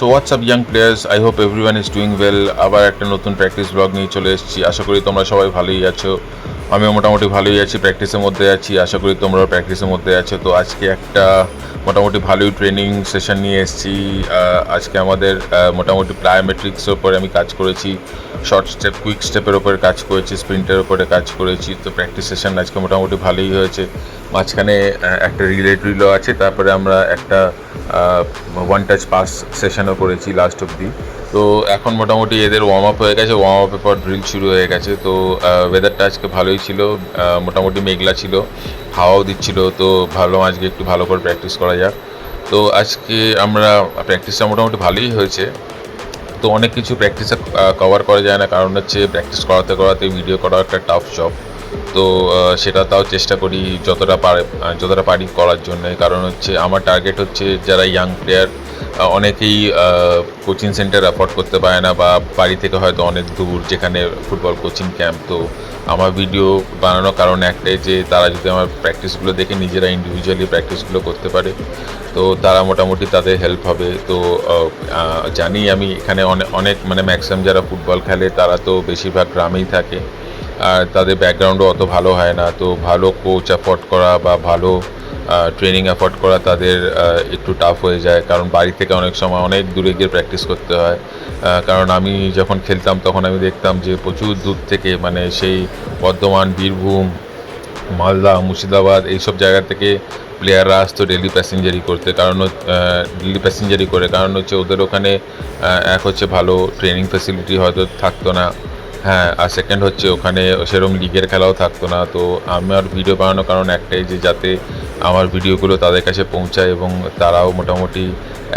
So WhatsApp young players, I hope everyone is doing well. আবার একটা নতুন practice blog নিয়ে চলে এসেছি। আশা করি তোমরা সবাই ভালোই আছো। আমিও মোটামুটি ভালোই আছি, প্র্যাকটিসের মধ্যে আছি। আশা করি তোমরাও প্র্যাকটিসের মধ্যে আছো। তো আজকে একটা মোটামুটি ভালোই ট্রেনিং সেশন নিয়ে এসেছি। আজকে আমাদের মোটামুটি প্লায়োমেট্রিক্সের উপরে আমি কাজ করেছি, শর্ট স্টেপ, কুইক স্টেপের ওপরে কাজ করেছি, স্প্রিন্টের ওপরে কাজ করেছি। তো প্র্যাকটিস সেশন আজকে মোটামুটি ভালোই হয়েছে। মাঝখানে একটা রিলে ড্রিলও আছে, তারপরে আমরা একটা ওয়ান টাচ পাস সেশনও করেছি লাস্ট অবধি। তো এখন মোটামুটি এদের ওয়ার্ম আপ হয়ে গেছে, ওয়ার্ম আপের পর ড্রিল শুরু হয়ে গেছে। তো ওয়েদারটা আজকে ভালোই ছিল, মোটামুটি মেঘলা ছিল, হাওয়াও দিচ্ছিল। তো ভাবলাম আজকে একটু ভালো করে প্র্যাকটিস করা যাক। তো আজকে আমরা প্র্যাকটিসটা মোটামুটি ভালোই হয়েছে। তো অনেক কিছু প্র্যাকটিসে কভার করা যায় না, কারণ হচ্ছে প্র্যাকটিস করাতে করাতে ভিডিও করা একটা টাফ জব। তো সেটা তাও চেষ্টা করি যতটা পারি করার জন্য। কারণ হচ্ছে আমার টার্গেট হচ্ছে যারা ইয়াং প্লেয়ার, অনেকেই কোচিং সেন্টার অ্যাফোর্ড করতে পারে না, বা বাড়ি থেকে হয়তো অনেক দূর যেখানে ফুটবল কোচিং ক্যাম্প। তো আমার ভিডিও বানানোর কারণ একটাই, যে তারা যদি আমার প্র্যাকটিসগুলো দেখে নিজেরা ইন্ডিভিজুয়ালি প্র্যাকটিসগুলো করতে পারে, তো তারা মোটামুটি তাদের হেল্প হবে। তো জানি আমি এখানে অনেক মানে ম্যাক্সিমাম যারা ফুটবল খেলে তারা তো বেশিরভাগ গ্রামেই থাকে, আর তাদের ব্যাকগ্রাউন্ডও অত ভালো হয় না। তো ভালো কোচ অ্যাফোর্ড করা বা ভালো ট্রেনিং অ্যাফোর্ড করা তাদের একটু টাফ হয়ে যায়, কারণ বাড়ি থেকে অনেক সময় অনেক দূরে গিয়ে প্র্যাকটিস করতে হয়। কারণ আমি যখন খেলতাম তখন আমি দেখতাম যে প্রচুর দূর থেকে, মানে সেই বর্ধমান, বীরভূম, মালদা, মুর্শিদাবাদ এইসব জায়গা থেকে প্লেয়াররা আসতো ডেলি প্যাসেঞ্জারি করতে। কারণ হচ্ছে ওদের ওখানে এক হচ্ছে ভালো ট্রেনিং ফ্যাসিলিটি হয়তো থাকতো না, হ্যাঁ, আর সেকেন্ড হচ্ছে ওখানে সেরকম লিগের খেলাও থাকতো না। তো আমার ভিডিও বানানোর কারণ একটাই, যে যাতে আমার ভিডিওগুলো তাদের কাছে পৌঁছায় এবং তারাও মোটামুটি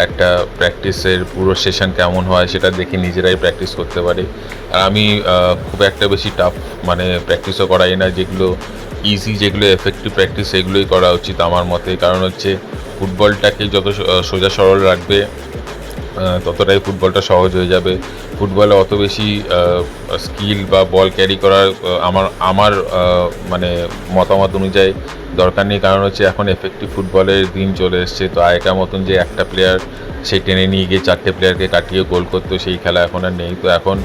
একটা প্র্যাকটিসের পুরো সেশন কেমন হয় সেটা দেখে নিজেরাই প্র্যাকটিস করতে পারে। আর আমি খুব একটা বেশি টাফ মানে প্র্যাকটিসও করাই না, যেগুলো ইজি, যেগুলো এফেক্টিভ প্র্যাকটিস সেগুলোই করা উচিত আমার মতে। কারণ হচ্ছে ফুটবলটাকে যত সোজা সরল রাখবে, ততটাই ফুটবলটা সহজ হয়ে যাবে। ফুটবলে অত বেশি স্কিল বা বল ক্যারি করার আমার মানে মতামত অনুযায়ী দরকার নেই। কারণ হচ্ছে এখন এফেক্টিভ ফুটবলের দিন চলে এসছে। তো আগেকার মতন যে একটা প্লেয়ার সে টেনে নিয়ে গিয়ে চারটে প্লেয়ারকে কাটিয়ে গোল করতো, সেই খেলা এখন আর নেই। তো এখন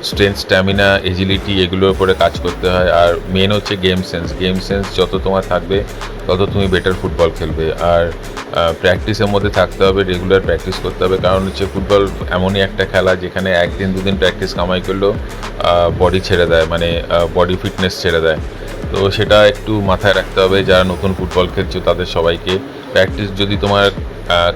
স্ট্রেংথ, স্ট্যামিনা, এজিলিটি এগুলোর উপরে কাজ করতে হয়। আর মেন হচ্ছে গেম সেন্স যত তোমার থাকবে তত তুমি বেটার ফুটবল খেলবে। আর প্র্যাকটিসের মধ্যে থাকতে হবে, রেগুলার প্র্যাকটিস করতে হবে। কারণ হচ্ছে ফুটবল এমনই একটা খেলা যেখানে একদিন দুদিন প্র্যাকটিস কামাই করলেও বডি ছেড়ে দেয়, মানে বডি ফিটনেস ছেড়ে দেয়। তো সেটা একটু মাথায় রাখতে হবে যারা নতুন ফুটবল খেলছো তাদের সবাইকে। প্র্যাকটিস যদি তোমার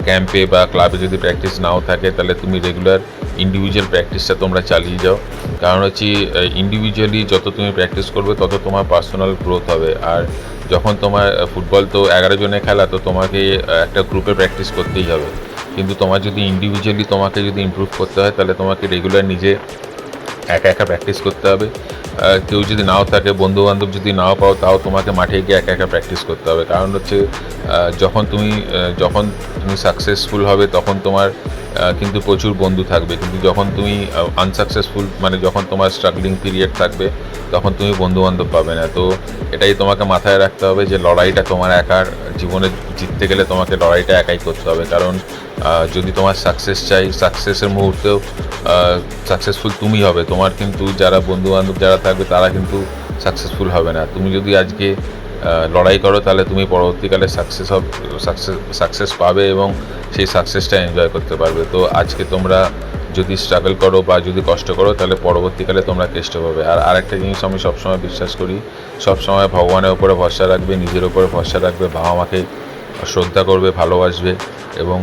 ক্যাম্পে বা ক্লাবে যদি প্র্যাকটিস নাও থাকে, তাহলে তুমি রেগুলার ইন্ডিভিজুয়াল প্র্যাকটিসটা তোমরা চালিয়ে যাও। কারণ হচ্ছে ইন্ডিভিজুয়ালি যত তুমি প্র্যাকটিস করবে তত তোমার পার্সোনাল গ্রোথ হবে। আর যখন তোমার ফুটবল তো 11 জনের খেলা, তো তোমাকে একটা গ্রুপে প্র্যাকটিস করতেই হবে। কিন্তু তোমার যদি ইন্ডিভিজুয়ালি তোমাকে যদি ইমপ্রুভ করতে হয়, তাহলে তোমাকে রেগুলার নিজে একা একা প্র্যাকটিস করতে হবে। কেউ যদি নাও থাকে, বন্ধুবান্ধব যদি নাও পাও, তাও তোমাকে মাঠে গিয়ে একা একা প্র্যাকটিস করতে হবে। কারণ হচ্ছে যখন তুমি সাকসেসফুল হবে তখন তোমার কিন্তু প্রচুর বন্ধু থাকবে, কিন্তু যখন তুমি আনসাকসেসফুল, মানে যখন তোমার স্ট্রাগলিং পিরিয়ড থাকবে, তখন তুমি বন্ধুবান্ধব পাবে না। তো এটাই তোমাকে মাথায় রাখতে হবে যে লড়াইটা তোমার একার, জীবনে জিততে গেলে তোমাকে লড়াইটা একাই করতে হবে। কারণ যদি তোমার সাকসেস চাই, সাকসেসের মুহূর্তেও সাকসেসফুল তুমি হবে, তোমার কিন্তু যারা বন্ধুবান্ধব যারা থাকবে তারা কিন্তু সাকসেসফুল হবে না। তুমি যদি আজকে লড়াই করো, তাহলে তুমি পরবর্তীকালে সাকসেস পাবে এবং সেই সাকসেসটা এনজয় করতে পারবে। তো আজকে তোমরা যদি স্ট্রাগল করো বা যদি কষ্ট করো, তাহলে পরবর্তীকালে তোমরা কেষ্ট পাবে। আর আরেকটা জিনিস আমি সবসময় বিশ্বাস করি, সবসময় ভগবানের উপরে ভরসা রাখবে, নিজের উপরে ভরসা রাখবে, বাবা মাকে শ্রদ্ধা করবে, ভালোবাসবে। এবং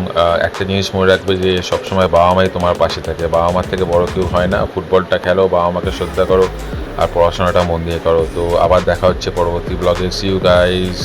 একটা জিনিস মনে রাখবে যে সবসময় বাবা মাই তোমার পাশে থাকে, বাবা মার থেকে বড় কেউ হয় না। ফুটবলটা খেলো, বাবা মাকে শ্রদ্ধা করো, আর পড়াশোনাটা মন দিয়ে করো। তো আবার দেখা হচ্ছে পরবর্তী ব্লগে। See you guys.